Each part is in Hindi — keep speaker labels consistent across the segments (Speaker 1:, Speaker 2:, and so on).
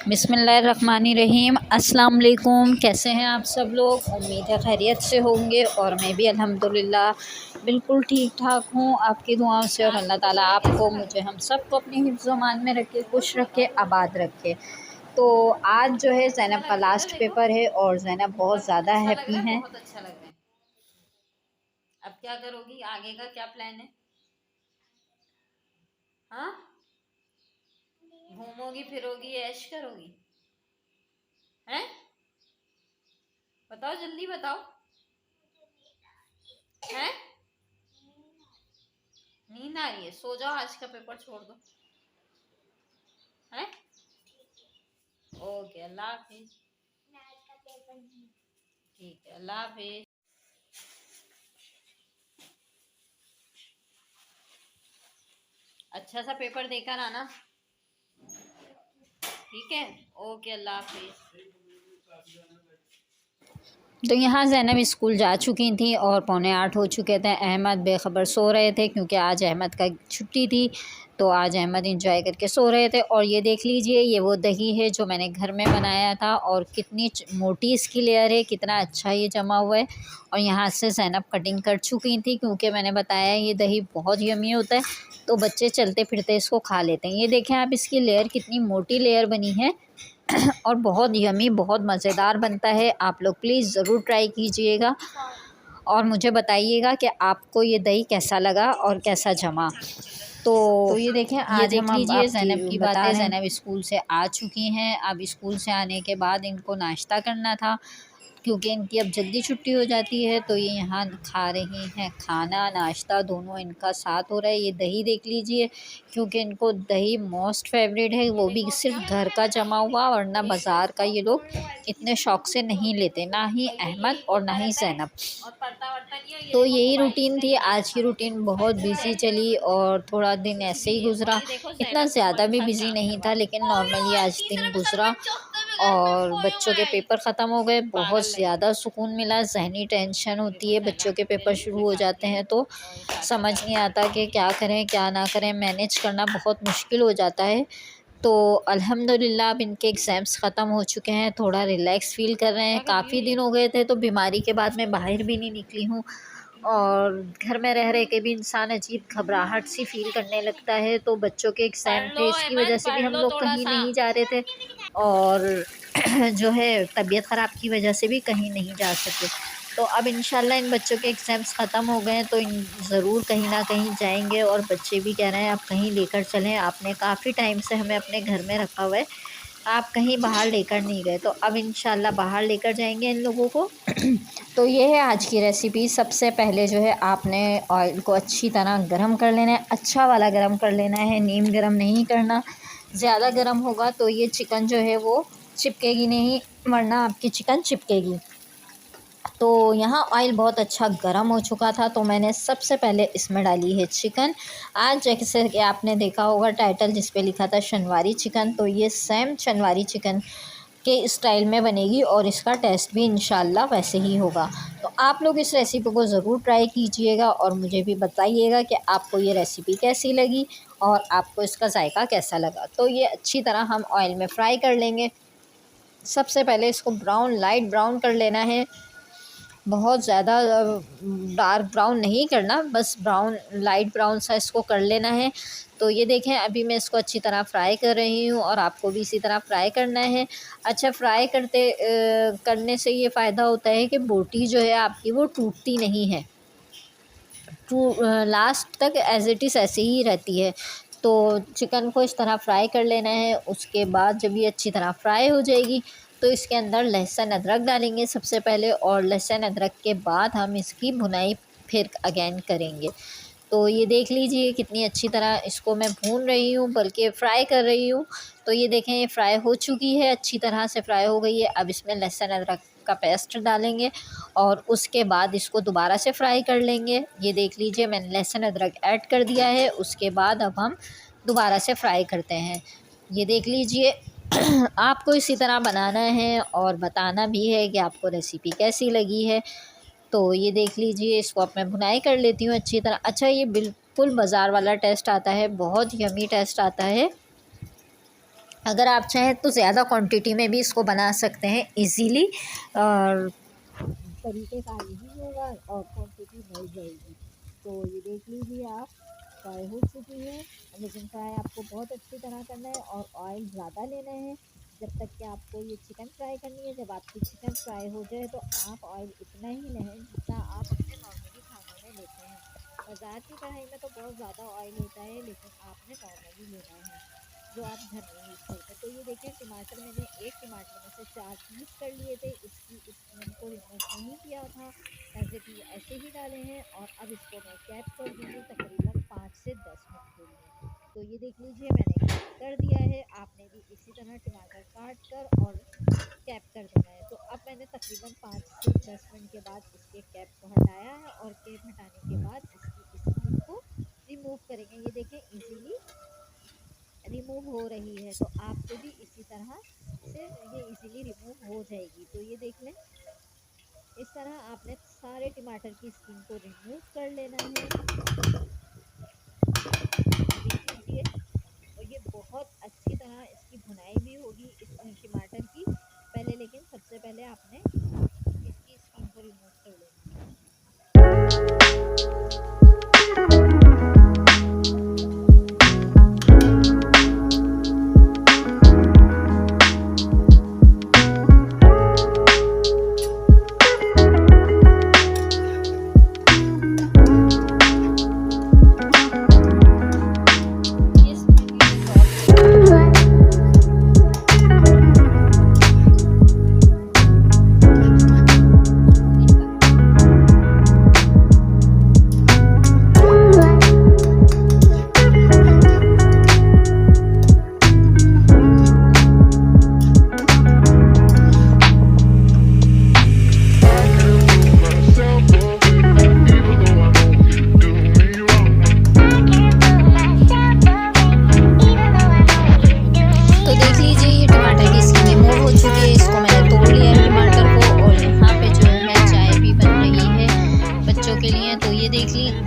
Speaker 1: बिस्मिल्लाहिर्रहमानिर्रहीम। अस्सलाम वालेकुम। कैसे हैं आप सब लोग? उम्मीद है खैरियत से होंगे और मैं भी अल्हम्दुलिल्लाह बिल्कुल ठीक ठाक हूँ आपकी दुआओं से। और अल्लाह ताला आपको, मुझे, हम सब को अपनी हिफ्ज़-ओ-मान में रखे, खुश रखे, आबाद रखे। तो आज जो है ज़ैनब का लास्ट पेपर है और ज़ैनब बहुत ज़्यादा हैप्पी हैं।
Speaker 2: बहुत अच्छा लग रहा है। अब क्या करोगी? आगे का क्या प्लान है? हाँ, घूमोगी फिरोगी, ऐश करोगी? हैं? बताओ, जल्दी बताओ। हैं? नींद आ रही है? सो जाओ, आज का पेपर छोड़ दो। हैं? ओके, अल्लाह हाफिज। ठीक है, अल्लाह हाफिज। अच्छा सा पेपर देकर आना, ठीक है? ओके, अल्लाह हाफिज।
Speaker 1: तो यहाँ ज़ैनब स्कूल जा चुकी थी और 7:45 हो चुके थे। अहमद बेखबर सो रहे थे क्योंकि आज अहमद का छुट्टी थी, तो आज अहमद इंजॉय करके सो रहे थे। और ये देख लीजिए, ये वो दही है जो मैंने घर में बनाया था और कितनी मोटी इसकी लेयर है, कितना अच्छा ये जमा हुआ है। और यहाँ से ज़ैनब कटिंग कर चुकी थी क्योंकि मैंने बताया ये दही बहुत यमी होता है, तो बच्चे चलते फिरते इसको खा लेते हैं। ये देखें आप, इसकी लेयर कितनी मोटी लेयर बनी है और बहुत यमी, बहुत मज़ेदार बनता है। आप लोग प्लीज़ ज़रूर ट्राई कीजिएगा और मुझे बताइएगा कि आपको ये दही कैसा लगा और कैसा जमा। तो
Speaker 2: ये देखें,
Speaker 1: ये
Speaker 2: आज
Speaker 1: देख
Speaker 2: हम अब
Speaker 1: लीजिए,
Speaker 2: आपकी
Speaker 1: ज़ैनब की
Speaker 2: बता
Speaker 1: बातें।
Speaker 2: रहे हैं।
Speaker 1: ज़ैनब स्कूल से आ चुकी हैं। अब स्कूल से आने के बाद इनको नाश्ता करना था क्योंकि इनकी अब जल्दी छुट्टी हो जाती है, तो ये यहाँ खा रही हैं खाना, नाश्ता दोनों इनका साथ हो रहा है। ये दही देख लीजिए, क्योंकि इनको दही मोस्ट फेवरेट है, वो भी सिर्फ घर का जमा हुआ, वरना बाज़ार का ये लोग इतने शौक़ से नहीं लेते, ना ही अहमद और ना ही ज़ैनब।
Speaker 2: और पढ़ता वढ़ता नहीं है, ये
Speaker 1: तो
Speaker 2: देखो
Speaker 1: यही
Speaker 2: मोबाइल
Speaker 1: रूटीन
Speaker 2: इसका
Speaker 1: थी,
Speaker 2: यही
Speaker 1: आज
Speaker 2: अच्छा
Speaker 1: की
Speaker 2: लगता
Speaker 1: रूटीन बहुत बिज़ी चली और थोड़ा दिन ऐसे ही
Speaker 2: है। और
Speaker 1: गुज़रा।
Speaker 2: ये देखो,
Speaker 1: इतना
Speaker 2: ज़ैनब
Speaker 1: ज़्यादा
Speaker 2: तुम्हारे
Speaker 1: भी
Speaker 2: साथ
Speaker 1: बिज़ी
Speaker 2: डांस
Speaker 1: नहीं
Speaker 2: करवा
Speaker 1: था,
Speaker 2: रही
Speaker 1: लेकिन
Speaker 2: है।
Speaker 1: नॉर्मली आज दिन गुज़रा और बच्चों के पेपर ख़त्म हो गए। बहुत
Speaker 2: पागल लगी।
Speaker 1: ज़्यादा सुकून मिला। ज़हनी टेंशन होती
Speaker 2: देखो,
Speaker 1: है, बच्चों
Speaker 2: ज़ैनब
Speaker 1: के पेपर
Speaker 2: जल्दी
Speaker 1: शुरू
Speaker 2: से
Speaker 1: हो जाते
Speaker 2: खाती है
Speaker 1: हैं तो
Speaker 2: और शादी
Speaker 1: समझ नहीं
Speaker 2: करती
Speaker 1: आता कि क्या करें क्या ना करें, मैनेज करना बहुत मुश्किल हो जाता है। तो अल्हम्दुलिल्लाह अब इनके एग्ज़ाम्स ख़त्म हो चुके हैं, थोड़ा रिलैक्स फ़ील कर रहे हैं।
Speaker 2: क्या कर रही
Speaker 1: काफ़ी
Speaker 2: है ये?
Speaker 1: दिन हो गए थे, तो बीमारी के बाद मैं बाहर भी नहीं निकली हूँ और घर में रह रह के भी इंसान अजीब घबराहट सी फ़ील करने लगता है। तो बच्चों के एग्ज़ाम
Speaker 2: पढ़ लो
Speaker 1: थे, इसकी वजह
Speaker 2: अहमद,
Speaker 1: से भी
Speaker 2: पढ़
Speaker 1: हम
Speaker 2: लो
Speaker 1: लोग
Speaker 2: थोड़ा
Speaker 1: कहीं
Speaker 2: सा।
Speaker 1: नहीं जा रहे थे और जो है तबीयत ख़राब की वजह से भी कहीं नहीं जा सके। तो अब इंशाल्लाह इन बच्चों के एग्ज़ाम्स ख़त्म हो गए हैं, तो इन ज़रूर कहीं ना कहीं जाएंगे। और बच्चे भी कह रहे हैं आप कहीं लेकर चलें, आपने काफ़ी टाइम से हमें अपने घर में रखा हुआ है, आप कहीं बाहर लेकर नहीं गए। तो अब इंशाल्लाह बाहर लेकर जाएंगे इन लोगों को। तो ये है आज की रेसिपी। सबसे पहले जो है आपने ऑयल को अच्छी तरह गरम कर लेना है, अच्छा वाला गरम कर लेना है, नीम गरम नहीं करना। ज़्यादा गरम होगा तो ये चिकन जो है वो चिपकेगी नहीं, वरना आपकी चिकन चिपकेगी। तो यहाँ ऑयल बहुत अच्छा गरम हो चुका था, तो मैंने सबसे पहले इसमें डाली है चिकन। आज जैसे कि आपने देखा होगा टाइटल जिस पे लिखा था शनवारी चिकन, तो ये सेम शनवारी चिकन के स्टाइल में बनेगी और इसका टेस्ट भी इंशाल्लाह वैसे ही होगा। तो आप लोग इस रेसिपी को ज़रूर ट्राई कीजिएगा और मुझे भी बताइएगा कि आपको ये रेसिपी कैसी लगी और आपको इसका जायका कैसा लगा। तो ये अच्छी तरह हम ऑयल में फ्राई कर लेंगे। सबसे पहले इसको ब्राउन, लाइट ब्राउन कर लेना है, बहुत ज़्यादा डार्क ब्राउन नहीं करना, बस ब्राउन, लाइट ब्राउन सा इसको कर लेना है। तो ये देखें, अभी मैं इसको अच्छी तरह फ्राई कर रही हूँ और आपको भी इसी तरह फ्राई करना है। अच्छा, फ्राई करने से ये फ़ायदा होता है कि बोटी जो है आपकी वो टूटती नहीं है, लास्ट तक एज़ इट इज़ ऐसे ही रहती है। तो चिकन को इस तरह फ्राई कर लेना है। उसके बाद जब ये अच्छी तरह फ्राई हो जाएगी तो इसके अंदर लहसुन अदरक डालेंगे सबसे पहले, और लहसुन अदरक के बाद हम इसकी भुनाई फिर अगेन करेंगे। तो ये देख लीजिए कितनी अच्छी तरह इसको मैं भून रही हूँ, बल्कि फ़्राई कर रही हूँ। तो ये देखें, ये फ्राई हो चुकी है, अच्छी तरह से फ्राई हो गई है। अब इसमें लहसुन अदरक का पेस्ट डालेंगे और उसके बाद इसको दोबारा से फ्राई कर लेंगे। ये देख लीजिए, मैंने लहसुन अदरक ऐड कर दिया है। उसके बाद अब हम दोबारा से फ्राई करते हैं। ये देख लीजिए आपको इसी तरह बनाना है और बताना भी है कि आपको रेसिपी कैसी लगी है। तो ये देख लीजिए, इसको अब मैं भुनाई कर लेती हूँ अच्छी तरह। अच्छा, ये बिल्कुल बाज़ार वाला टेस्ट आता है, बहुत यमी टेस्ट आता है। अगर आप चाहें तो ज़्यादा क्वांटिटी में भी इसको बना सकते हैं इजीली, और तरीके का यही होगा और क्वांटिटी बढ़ जाएगी। तो ये देख लीजिए आप, फ्राई हो चुकी है। लेकिन फ्राई आपको बहुत अच्छी तरह करना है और ऑयल ज़्यादा लेना है। जब तक कि आपको ये चिकन फ्राई करनी है, जब आपकी चिकन फ्राई हो जाए तो आप ऑयल इतना ही लें जितना आप अपने नॉर्मली खाने में लेते हैं। बाज़ार की कढ़ाई में तो बहुत ज़्यादा ऑयल होता है, लेकिन आपने नॉर्मली लेना है जो आप घर में यूज़ करते हैं। तो ये देखें, टमाटर मैंने एक टमाटर में से 4 पीस कर लिए थे, इसकी स्किन को रिमूव नहीं किया था, ऐसे ही डाले हैं। और अब इसको मैं कैप कर दूँगी तकरीबन 5 से 10 मिनट के लिए। तो ये देख लीजिए, मैंने कैप कर दिया है, आपने भी इसी तरह टमाटर काट कर और कैप कर देना है। तो अब मैंने तकरीबन 5 से 10 मिनट के बाद इसके कैप को हटाया है, और कैप हटाने के बाद इसकी स्किन को रिमूव करेंगे। ये देखें इजीली रिमूव हो रही है, तो आपसे भी इसी तरह से ये इजीली रिमूव हो जाएगी। तो ये देख लें, इस तरह आपने सारे टमाटर की स्किन को रिमूव कर लेना है। देख लीजिए, और ये बहुत अच्छी तरह इसकी भुनाई भी होगी इस टमाटर की पहले, लेकिन सबसे पहले आपने इसकी स्किन को रिमूव कर लेना है।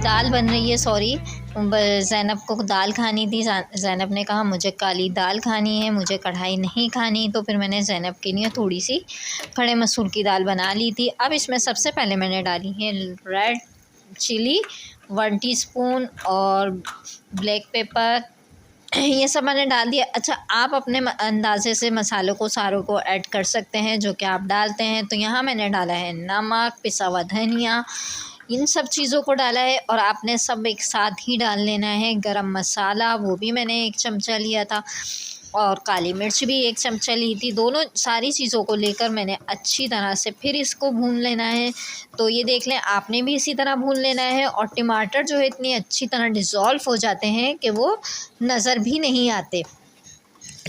Speaker 1: दाल बन रही है, सॉरी, ज़ैनब को दाल खानी थी। ज़ैनब ने कहा मुझे काली दाल खानी है, मुझे कढ़ाई नहीं खानी, तो फिर मैंने ज़ैनब के लिए थोड़ी सी खड़े मसूर की दाल बना ली थी। अब इसमें सबसे पहले मैंने डाली है रेड चिली 1 टीस्पून और ब्लैक पेपर, ये सब मैंने डाल दिया। अच्छा, आप अपने अंदाज़े से मसालों को सारों को ऐड कर सकते हैं जो कि आप डालते हैं। तो यहाँ मैंने डाला है नमक, पिसा हुआ धनिया, इन सब चीज़ों को डाला है, और आपने सब एक साथ ही डाल लेना है। गरम मसाला वो भी मैंने 1 चमचा लिया था, और काली मिर्च भी 1 चमचा ली थी। दोनों सारी चीज़ों को लेकर मैंने अच्छी तरह से फिर इसको भून लेना है। तो ये देख लें, आपने भी इसी तरह भून लेना है। और टमाटर जो है इतनी अच्छी तरह डिज़ोल्व हो जाते हैं कि वो नज़र भी नहीं आते।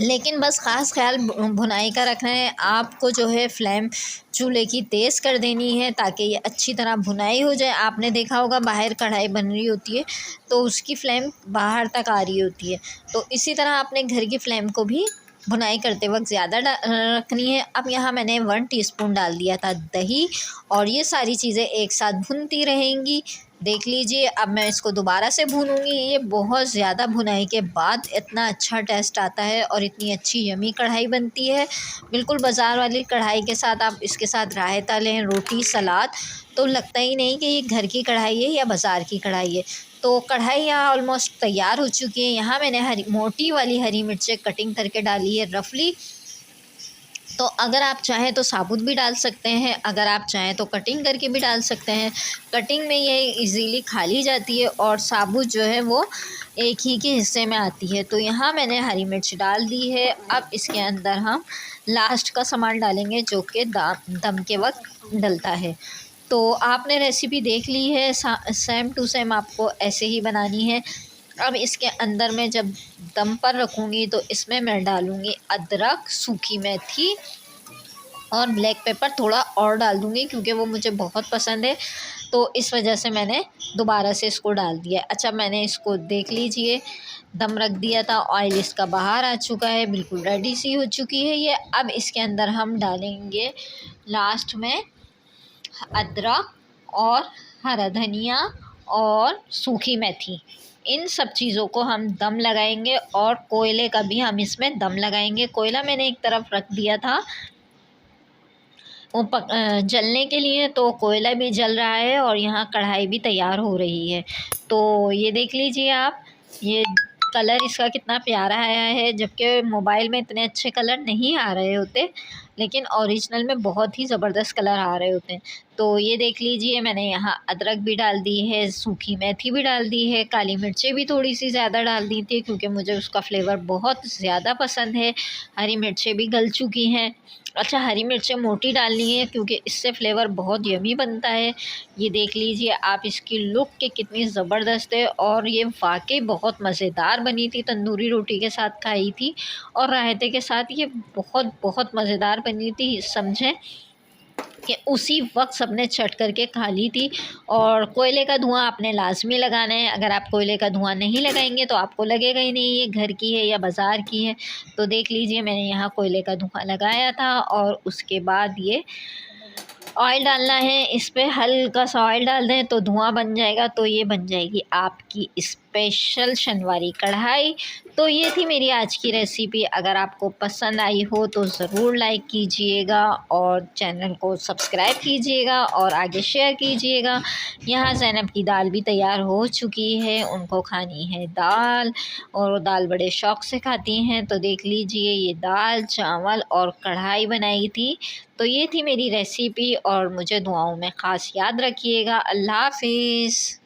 Speaker 1: लेकिन बस ख़ास ख्याल भुनाई का रखना है आपको, जो है फ्लेम चूल्हे की तेज़ कर देनी है ताकि ये अच्छी तरह भुनाई हो जाए। आपने देखा होगा बाहर कढ़ाई बन रही होती है तो उसकी फ्लेम बाहर तक आ रही होती है, तो इसी तरह आपने घर की फ्लेम को भी भुनाई करते वक्त ज़्यादा रखनी है। अब यहाँ मैंने 1 टीस्पून डाल दिया था दही, और ये सारी चीज़ें एक साथ भुनती रहेंगी। देख लीजिए, अब मैं इसको दोबारा से भूनूंगी। ये बहुत ज़्यादा भुनाई के बाद इतना अच्छा टेस्ट आता है और इतनी अच्छी यमी कढ़ाई बनती है। बिल्कुल बाज़ार वाली कढ़ाई के साथ आप इसके साथ रायता लें, रोटी, सलाद, तो लगता ही नहीं कि ये घर की कढ़ाई है या बाज़ार की कढ़ाई है। तो कढ़ाई यहाँ ऑलमोस्ट तैयार हो चुकी है। यहाँ मैंने मोटी वाली हरी मिर्चें कटिंग करके डाली है रफली। तो अगर आप चाहें तो साबुत भी डाल सकते हैं, अगर आप चाहें तो कटिंग करके भी डाल सकते हैं। कटिंग में ये इजीली खा ली जाती है और साबुत जो है वो एक ही के हिस्से में आती है। तो यहाँ मैंने हरी मिर्च डाल दी है। अब इसके अंदर हम लास्ट का सामान डालेंगे जो कि दम के वक्त डलता है। तो आपने रेसिपी देख ली है, सेम टू सेम आपको ऐसे ही बनानी है। अब इसके अंदर मैं जब दम पर रखूँगी तो इसमें मैं डालूँगी अदरक, सूखी मेथी और ब्लैक पेपर थोड़ा और डाल दूँगी क्योंकि वो मुझे बहुत पसंद है, तो इस वजह से मैंने दोबारा से इसको डाल दिया। अच्छा, मैंने इसको देख लीजिए दम रख दिया था, ऑयल इसका बाहर आ चुका है, बिल्कुल रेडी सी हो चुकी है ये। अब इसके अंदर हम डालेंगे लास्ट में अदरक और हरा धनिया और सूखी मेथी। इन सब चीज़ों को हम दम लगाएंगे और कोयले का भी हम इसमें दम लगाएंगे। कोयला मैंने एक तरफ रख दिया था वो जलने के लिए, तो कोयला भी जल रहा है और यहाँ कढ़ाई भी तैयार हो रही है। तो ये देख लीजिए आप, ये कलर इसका कितना प्यारा आया है, जबकि मोबाइल में इतने अच्छे कलर नहीं आ रहे होते, लेकिन ओरिजिनल में बहुत ही ज़बरदस्त कलर आ रहे होते हैं। तो ये देख लीजिए, मैंने यहाँ अदरक भी डाल दी है, सूखी मेथी भी डाल दी है, काली मिर्चें भी थोड़ी सी ज़्यादा डाल दी थी क्योंकि मुझे उसका फ्लेवर बहुत ज़्यादा पसंद है। हरी मिर्चें भी गल चुकी हैं। अच्छा, हरी मिर्चें मोटी डालनी है क्योंकि इससे फ्लेवर बहुत यम्मी बनता है। ये देख लीजिए आप, इसकी लुक कि कितनी ज़बरदस्त है और ये वाकई बहुत मज़ेदार बनी थी। तंदूरी रोटी के साथ खाई थी और रायते के साथ, ये बहुत बहुत मज़ेदार बनी थी। समझें कि उसी वक्त सबने चट करके खा ली थी। और कोयले का धुआं आपने लाजमी लगाना है। अगर आप कोयले का धुआं नहीं लगाएंगे तो आपको लगेगा ही नहीं ये घर की है या बाज़ार की है। तो देख लीजिए, मैंने यहाँ कोयले का धुआं लगाया था और उसके बाद ये ऑयल डालना है। इस पे हल्का सा ऑयल डाल दें तो धुआं बन जाएगा, तो ये बन जाएगी आपकी स्पेशल शनवारी कढ़ाई। तो ये थी मेरी आज की रेसिपी। अगर आपको पसंद आई हो तो ज़रूर लाइक कीजिएगा और चैनल को सब्सक्राइब कीजिएगा और आगे शेयर कीजिएगा। यहाँ ज़ैनब की दाल भी तैयार हो चुकी है, उनको खानी है दाल और वो दाल बड़े शौक़ से खाती हैं। तो देख लीजिए, ये दाल चावल और कढ़ाई बनाई थी। तो ये थी मेरी रेसिपी और मुझे दुआओं में ख़ास याद रखिएगा। अल्लाह हाफ़िज़।